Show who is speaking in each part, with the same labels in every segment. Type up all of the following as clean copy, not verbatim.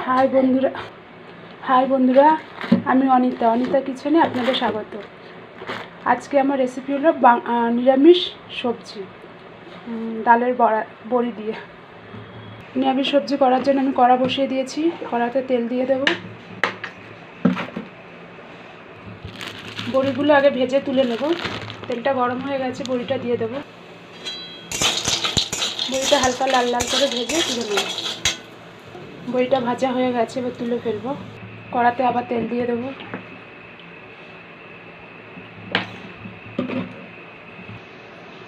Speaker 1: High বন্ধুরা, আমি অনিতা কিচেনে আপনাদের স্বাগত। আজকে আমার রেসিপি হলো নিরামিষ সবজি, ডালের বড়ি দিয়ে। নিরামিষ সবজি করার জন্য আমি কড়া বসিয়ে দিয়েছি। কড়াতে তেল দিয়ে দেব। বড়িগুলো আগে ভেজে তুলে নেব। তেলটা গরম হয়ে গেছে, বড়িটা দিয়ে দেব। বড়িটা হালকা লাল লাল করে ভেজে তুলে নেব। বড়িটা ভাজা হয়ে গেছে, এবার তুলে ফেলবো। কড়াতে আবার তেল দিয়ে দেবো।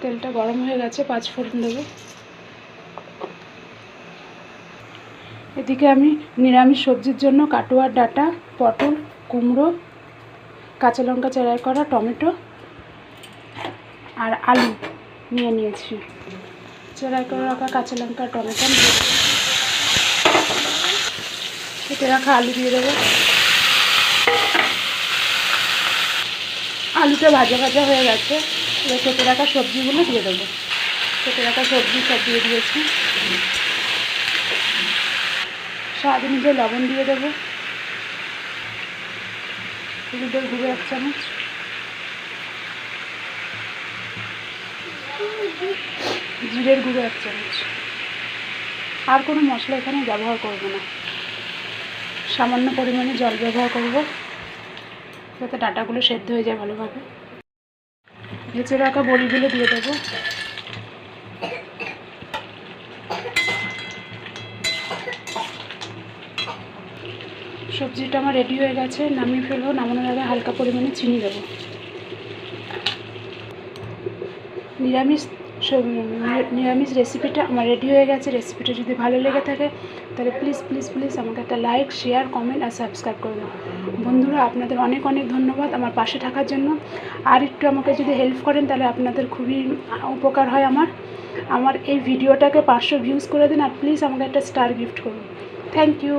Speaker 1: তেলটা গরম হয়ে গেছে, 5 ফোড়ন দেবো। এদিকে আমি নিরামিষ সবজির জন্য কাটোয়ার ডাঁটা, পটল, কুমড়ো, কাঁচা লঙ্কা চেরাই করা, টমেটো আর আলু নিয়েছি। চেরাই করে রাখা কাঁচা লঙ্কা, টমেটো কেটে রাখা আলু দিয়ে দেবো। আলুটা ভাজা হয়ে গেছে, এবার কেটে রাখা সবজিগুলো দিয়ে দেবো। কেটে রাখা সবজি সব দিয়ে দিয়েছি। স্বাদ অনুযায়ী লবণ দিয়ে দেবো। হলুদের গুঁড়ো 1 চামচ, জিরের গুঁড়ো 1 চামচ। আর কোনো মশলা এখানে ব্যবহার করব না। সামান্য পরিমাণে জল ব্যবহার করব, যাতে ডাঁটাগুলো সেদ্ধ হয়ে যায় ভালোভাবে। ভেজে রাখা বড়িগুলো দিয়ে দেবো। সবজিটা আমার রেডি হয়ে গেছে, নামিয়ে ফেলবো। নামানোর আগে হালকা পরিমাণে চিনি দেবো। নিরামিষ রেসিপিটা আমার রেডি হয়ে গেছে। রেসিপিটা যদি ভালো লেগে থাকে তাহলে প্লিজ আমাকে একটা লাইক, শেয়ার, কমেন্ট আর সাবস্ক্রাইব করে দেবো। বন্ধুরা, আপনাদের অনেক ধন্যবাদ আমার পাশে থাকার জন্য। আর একটু আমাকে যদি হেল্প করেন তাহলে আপনাদের খুবই উপকার হয়। আমার এই ভিডিওটাকে 500 ভিউজ করে দিন, আর প্লিজ আমাকে একটা স্টার গিফট করুন। Thank you.